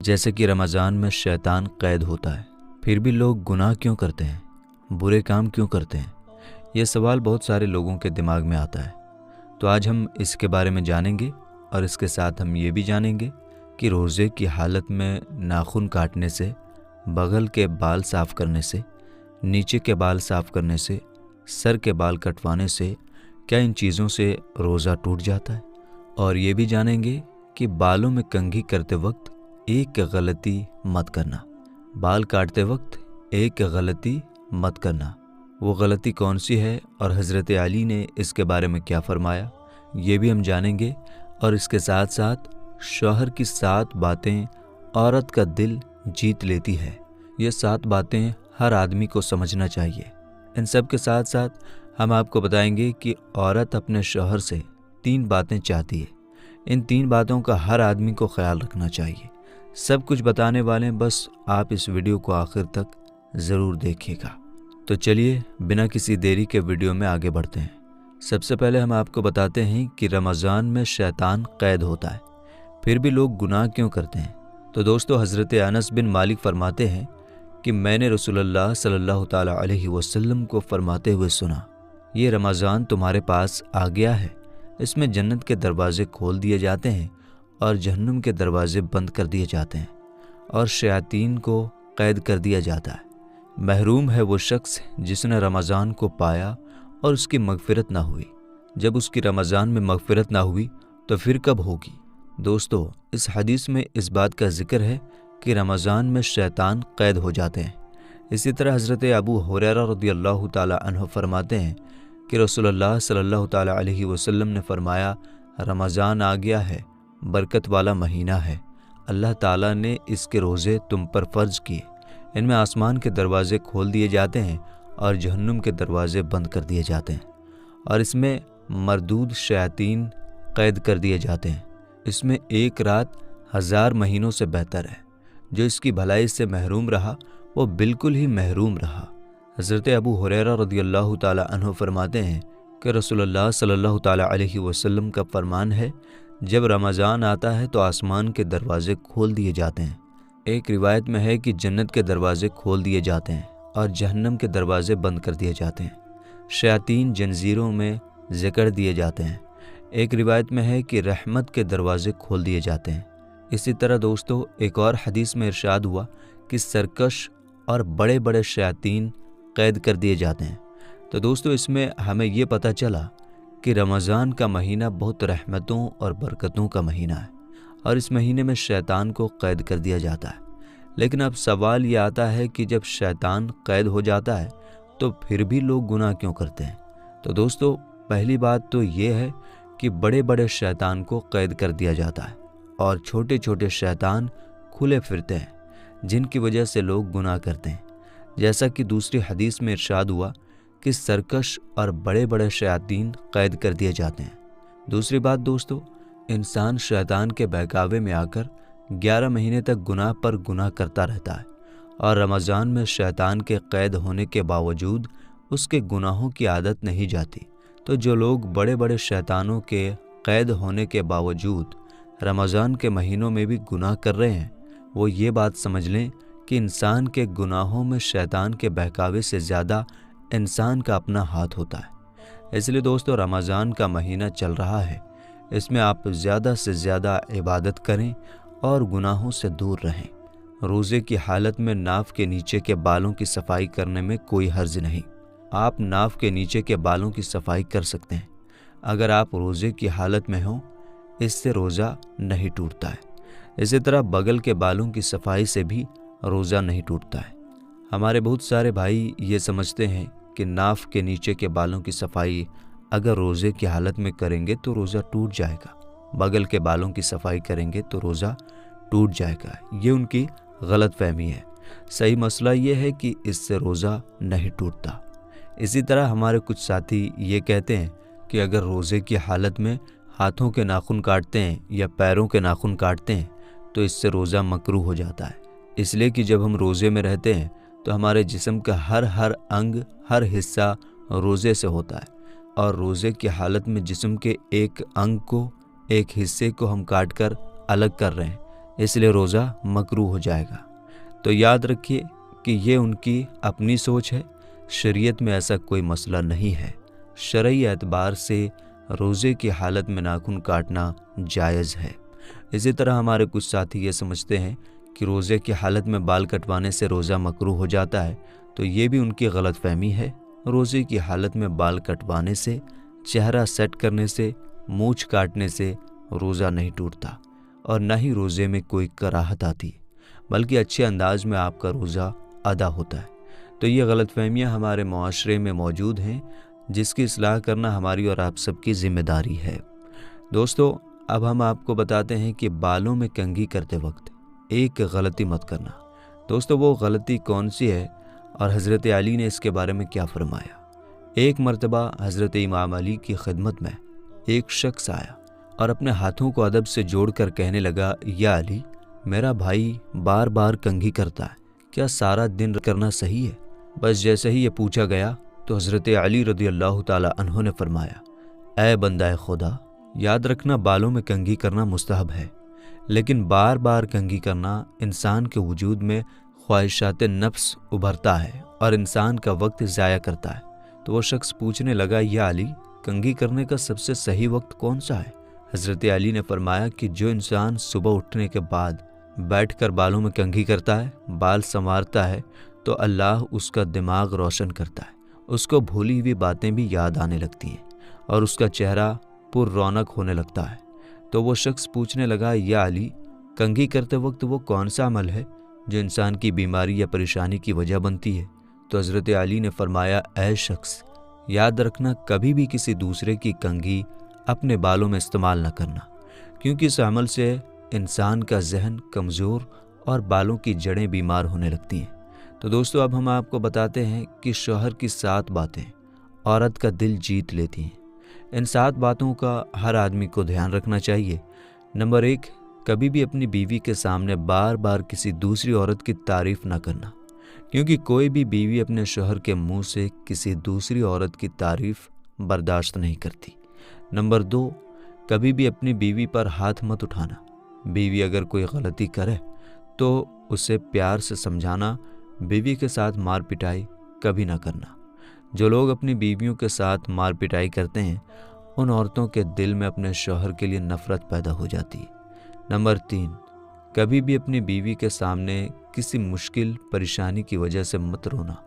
जैसे कि रमज़ान में शैतान कैद होता है, फिर भी लोग गुनाह क्यों करते हैं, बुरे काम क्यों करते हैं? ये सवाल बहुत सारे लोगों के दिमाग में आता है। तो आज हम इसके बारे में जानेंगे और इसके साथ हम ये भी जानेंगे कि रोज़े की हालत में नाखून काटने से, बगल के बाल साफ़ करने से, नीचे के बाल साफ़ करने से, सर के बाल कटवाने से क्या इन चीज़ों से रोज़ा टूट जाता है? और ये भी जानेंगे कि बालों में कंघी करते वक्त एक गलती मत करना। बाल काटते वक्त एक गलती मत करना। वो गलती कौन सी है और हज़रत अली ने इसके बारे में क्या फरमाया, ये भी हम जानेंगे। और इसके साथ साथ शौहर की 7 बातें औरत का दिल जीत लेती है। ये 7 बातें हर आदमी को समझना चाहिए। इन सब के साथ साथ हम आपको बताएंगे कि औरत अपने शौहर से 3 बातें चाहती है। इन 3 बातों का हर आदमी को ख्याल रखना चाहिए। सब कुछ बताने वाले हैं, बस आप इस वीडियो को आखिर तक ज़रूर देखिएगा। तो चलिए बिना किसी देरी के वीडियो में आगे बढ़ते हैं। सबसे पहले हम आपको बताते हैं कि रमज़ान में शैतान कैद होता है, फिर भी लोग गुनाह क्यों करते हैं। तो दोस्तों, हज़रत अनस बिन मालिक फरमाते हैं कि मैंने रसूलुल्लाह सल्लल्लाहु ताला अलैहि वसल्लम को फरमाते हुए सुना, ये रमज़ान तुम्हारे पास आ गया है, इसमें जन्नत के दरवाज़े खोल दिए जाते हैं और जहन्नुम के दरवाज़े बंद कर दिए जाते हैं और शयातीन को कैद कर दिया जाता है। महरूम है वो शख्स जिसने रमज़ान को पाया और उसकी मगफिरत ना हुई। जब उसकी रमज़ान में मगफिरत ना हुई तो फिर कब होगी? दोस्तों, इस हदीस में इस बात का जिक्र है कि रमज़ान में शैतान कैद हो जाते हैं। इसी तरह हज़रत अबू हुरैरा रज़ियल्लाहु ताला अन्हु फरमाते हैं कि रसूलुल्लाह सल्लल्लाहु ताला अलैहि वसल्लम ने फरमाया, रमज़ान आ गया है, बरकत वाला महीना है। अल्लाह ताला ने इसके रोज़े तुम पर फ़र्ज किए। इनमें आसमान के दरवाज़े खोल दिए जाते हैं और जहन्नुम के दरवाज़े बंद कर दिए जाते हैं और इसमें मरदूद शयातीन कैद कर दिए जाते हैं। इसमें एक रात 1000 महीनों से बेहतर है। जो इसकी भलाई से महरूम रहा वो बिल्कुल ही महरूम रहा। हज़रत अबू हुरैरा रज़ियल्लाहु ताला अन्हु फरमाते हैं कि रसूलुल्लाह सल्लल्लाहु ताला अलैहि वसल्लम का फरमान है, जब रमज़ान आता है तो आसमान के दरवाज़े खोल दिए जाते हैं। एक रिवायत में है कि जन्नत के दरवाज़े खोल दिए जाते हैं और जहन्नम के दरवाज़े बंद कर दिए जाते हैं। शयातीन जंजीरों में जकड़ दिए जाते हैं। एक रिवायत में है कि रहमत के दरवाज़े खोल दिए जाते हैं। इसी तरह दोस्तों, एक और हदीस में इरशाद हुआ कि सरकश और बड़े बड़े शयातीन कैद कर दिए जाते हैं। तो दोस्तों, इसमें हमें ये पता चला कि रमज़ान का महीना बहुत रहमतों और बरकतों का महीना है और इस महीने में शैतान को कैद कर दिया जाता है। लेकिन अब सवाल ये आता है कि जब शैतान कैद हो जाता है तो फिर भी लोग गुनाह क्यों करते हैं? तो दोस्तों, पहली बात तो ये है कि बड़े बड़े शैतान को कैद कर दिया जाता है और छोटे छोटे शैतान खुले फिरते हैं, जिनकी वजह से लोग गुनाह करते हैं। जैसा कि दूसरी हदीस में इरशाद हुआ कि सरकश और बड़े बड़े शयातीन कैद कर दिए जाते हैं। दूसरी बात दोस्तों, इंसान शैतान के बहकावे में आकर 11 महीने तक गुनाह पर गुनाह करता रहता है और रमज़ान में शैतान के कैद होने के बावजूद उसके गुनाहों की आदत नहीं जाती। तो जो लोग बड़े बड़े शैतानों के कैद होने के बावजूद रमज़ान के महीनों में भी गुनाह कर रहे हैं, वो ये बात समझ लें कि इंसान के गुनाहों में शैतान के बहकावे से ज़्यादा इंसान का अपना हाथ होता है। इसलिए दोस्तों, रमज़ान का महीना चल रहा है, इसमें आप ज़्यादा से ज़्यादा इबादत करें और गुनाहों से दूर रहें। रोज़े की हालत में नाफ के नीचे के बालों की सफाई करने में कोई हर्ज नहीं। आप नाफ के नीचे के बालों की सफाई कर सकते हैं। अगर आप रोज़े की हालत में हों, इससे रोज़ा नहीं टूटता है। इसी तरह बगल के बालों की सफाई से भी रोज़ा नहीं टूटता है। हमारे बहुत सारे भाई ये समझते हैं कि नाफ के नीचे के बालों की सफाई अगर रोज़े की हालत में करेंगे तो रोज़ा टूट जाएगा, बगल के बालों की सफाई करेंगे तो रोज़ा टूट जाएगा। ये उनकी गलत फहमी है। सही मसला ये है कि इससे रोज़ा नहीं टूटता। इसी तरह हमारे कुछ साथी ये कहते हैं कि अगर रोज़े की हालत में हाथों के नाखून काटते हैं या पैरों के नाखून काटते हैं तो इससे रोज़ा मकरूह हो जाता है। इसलिए कि जब हम रोज़े में रहते हैं तो हमारे जिस्म का हर अंग, हर हिस्सा रोज़े से होता है और रोज़े की हालत में जिस्म के एक अंग को, एक हिस्से को हम काट कर अलग कर रहे हैं, इसलिए रोज़ा मकरूह हो जाएगा। तो याद रखिए कि ये उनकी अपनी सोच है, शरीयत में ऐसा कोई मसला नहीं है। शरई एतबार से रोज़े की हालत में नाखून काटना जायज़ है। इसी तरह हमारे कुछ साथी ये समझते हैं कि रोज़े की हालत में बाल कटवाने से रोज़ा मकरूह हो जाता है, तो ये भी उनकी गलतफहमी है। रोज़े की हालत में बाल कटवाने से, चेहरा सेट करने से, मूंछ काटने से रोज़ा नहीं टूटता और न ही रोज़े में कोई कराहत आती, बल्कि अच्छे अंदाज में आपका रोज़ा अदा होता है। तो ये गलतफहमियाँ हमारे माशरे में मौजूद हैं, जिसकी इस्लाह करना हमारी और आप सबकी ज़िम्मेदारी है। दोस्तों, अब हम आपको बताते हैं कि बालों में कंघी करते वक्त एक गलती मत करना। दोस्तों, वो गलती कौन सी है और हज़रत अली ने इसके बारे में क्या फरमाया। एक मर्तबा हज़रत इमाम अली की खिदमत में एक शख्स आया और अपने हाथों को अदब से जोड़कर कहने लगा, या अली, मेरा भाई बार बार कंघी करता है, क्या सारा दिन करना सही है? बस जैसे ही ये पूछा गया तो हज़रत अली रज़ी अल्लाह ताला अन्हु ने फरमाया, ऐ बंदा खुदा, याद रखना बालों में कंघी करना मुस्तहब है, लेकिन बार बार कंघी करना इंसान के वजूद में ख्वाहिशात नफ्स उभरता है और इंसान का वक्त ज़ाया करता है। तो वो शख्स पूछने लगा, या अली, कंघी करने का सबसे सही वक्त कौन सा है? हज़रत अली ने फरमाया कि जो इंसान सुबह उठने के बाद बैठकर बालों में कंघी करता है, बाल संवारता है, तो अल्लाह उसका दिमाग रोशन करता है, उसको भूली हुई बातें भी याद आने लगती हैं और उसका चेहरा पुर रौनक होने लगता है। तो वो शख्स पूछने लगा, या अली, कंघी करते वक्त वो कौन सा अमल है जो इंसान की बीमारी या परेशानी की वजह बनती है? तो हज़रत अली ने फरमाया, ऐ शख्स, याद रखना कभी भी किसी दूसरे की कंघी अपने बालों में इस्तेमाल न करना, क्योंकि इस अमल से इंसान का जहन कमज़ोर और बालों की जड़ें बीमार होने लगती हैं। तो दोस्तों, अब हम आपको बताते हैं कि शौहर की 7 बातें औरत का दिल जीत लेती हैं। इन 7 बातों का हर आदमी को ध्यान रखना चाहिए। नंबर 1, कभी भी अपनी बीवी के सामने बार बार किसी दूसरी औरत की तारीफ ना करना, क्योंकि कोई भी बीवी अपने शौहर के मुंह से किसी दूसरी औरत की तारीफ बर्दाश्त नहीं करती। नंबर 2, कभी भी अपनी बीवी पर हाथ मत उठाना। बीवी अगर कोई गलती करे तो उसे प्यार से समझाना, बीवी के साथ मार पिटाई कभी ना करना। जो लोग अपनी बीवियों के साथ मार पिटाई करते हैं, उन औरतों के दिल में अपने शौहर के लिए नफ़रत पैदा हो जाती है। नंबर 3, कभी भी अपनी बीवी के सामने किसी मुश्किल परेशानी की वजह से मत रोना,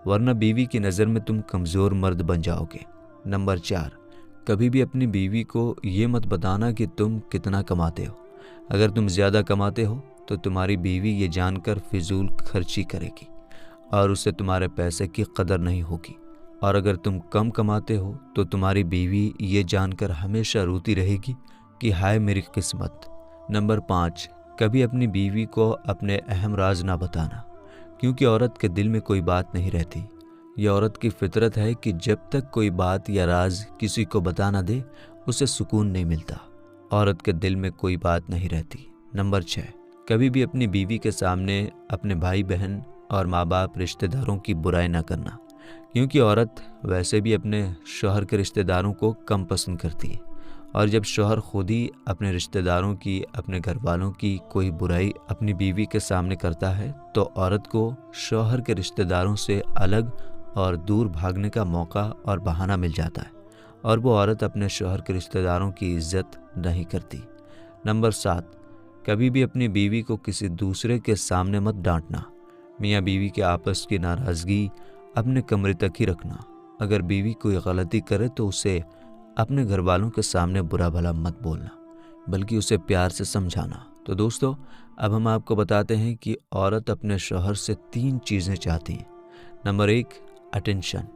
वरना बीवी की नज़र में तुम कमज़ोर मर्द बन जाओगे। नंबर 4, कभी भी अपनी बीवी को ये मत बताना कि तुम कितना कमाते हो। अगर तुम ज़्यादा कमाते हो तो तुम्हारी बीवी ये जानकर फिजूल खर्ची करेगी और उससे तुम्हारे पैसे की कदर नहीं होगी। और अगर तुम कम कमाते हो तो तुम्हारी बीवी ये जानकर हमेशा रोती रहेगी कि हाय मेरी किस्मत। नंबर 5, कभी अपनी बीवी को अपने अहम राज ना बताना, क्योंकि औरत के दिल में कोई बात नहीं रहती। यह औरत की फितरत है कि जब तक कोई बात या राज किसी को बता ना दे, उसे सुकून नहीं मिलता। औरत के दिल में कोई बात नहीं रहती। नंबर 6, कभी भी अपनी बीवी के सामने अपने भाई बहन और माँ बाप रिश्तेदारों की बुराई ना करना, क्योंकि औरत वैसे भी अपने शौहर के रिश्तेदारों को कम पसंद करती है, और जब शौहर खुद ही अपने रिश्तेदारों की, अपने घर वालों की कोई बुराई अपनी बीवी के सामने करता है, तो औरत को शौहर के रिश्तेदारों से अलग और दूर भागने का मौका और बहाना मिल जाता है, और वो औरत अपने शौहर के रिश्तेदारों की इज्जत नहीं करती। नंबर 7, कभी भी अपनी बीवी को किसी दूसरे के सामने मत डांटना। मियाँ बीवी के आपस की नाराज़गी अपने कमरे तक ही रखना। अगर बीवी कोई गलती करे तो उसे अपने घर वालों के सामने बुरा भला मत बोलना, बल्कि उसे प्यार से समझाना। तो दोस्तों, अब हम आपको बताते हैं कि औरत अपने शौहर से 3 चीज़ें चाहती हैं। Number 1, attention.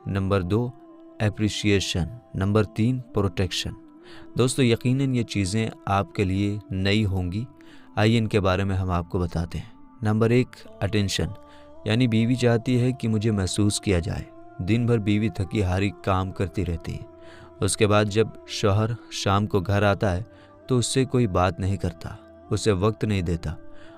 Number 2, appreciation. Number 3, protection. दोस्तों, यकीनन ये चीज़ें आपके लिए नई होंगी। आइए इनके बारे में हम आपको बताते हैं। नंबर 1, अटेंशन, यानी बीवी चाहती है कि मुझे महसूस किया जाए। दिन भर बीवी थकी हारी काम करती रहती है। उसके बाद जब शौहर शाम को घर आता है तो उससे कोई बात नहीं करता, उसे वक्त नहीं देता,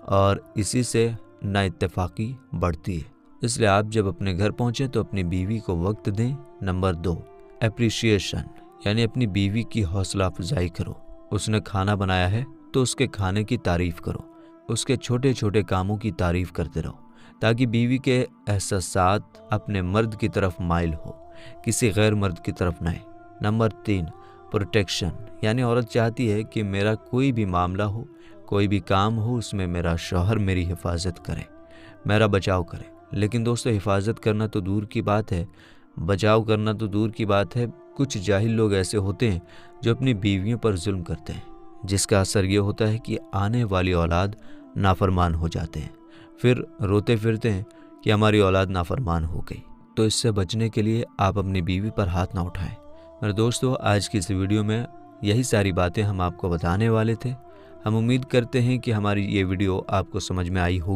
और इसी से नाइत्तेफाकी बढ़ती है। इसलिए आप जब अपने घर पहुँचें तो अपनी बीवी को वक्त दें। नंबर 2, एप्रिसिएशन, यानी अपनी बीवी की हौसला अफजाई करो। उसने खाना बनाया है तो उसके खाने की तारीफ करो। उसके छोटे छोटे कामों की तारीफ करते रहो, ताकि बीवी के एहसासात अपने मर्द की तरफ माइल हो, किसी गैर मर्द की तरफ नहीं। नंबर 3, प्रोटेक्शन, यानी औरत चाहती है कि मेरा कोई भी मामला हो, कोई भी काम हो, उसमें मेरा शौहर मेरी हिफाजत करे, मेरा बचाव करे। लेकिन दोस्तों, हिफाजत करना तो दूर की बात है, बचाव करना तो दूर की बात है, कुछ जाहिल लोग ऐसे होते हैं जो अपनी बीवियों पर जुल्म करते हैं, जिसका असर ये होता है कि आने वाली औलाद नाफरमान हो जाते हैं, फिर रोते फिरते हैं कि हमारी औलाद नाफरमान हो गई। तो इससे बचने के लिए आप अपनी बीवी पर हाथ ना उठाएं। मेरे दोस्तों, आज की इस वीडियो में यही सारी बातें हम आपको बताने वाले थे। हम उम्मीद करते हैं कि हमारी ये वीडियो आपको समझ में आई होगी।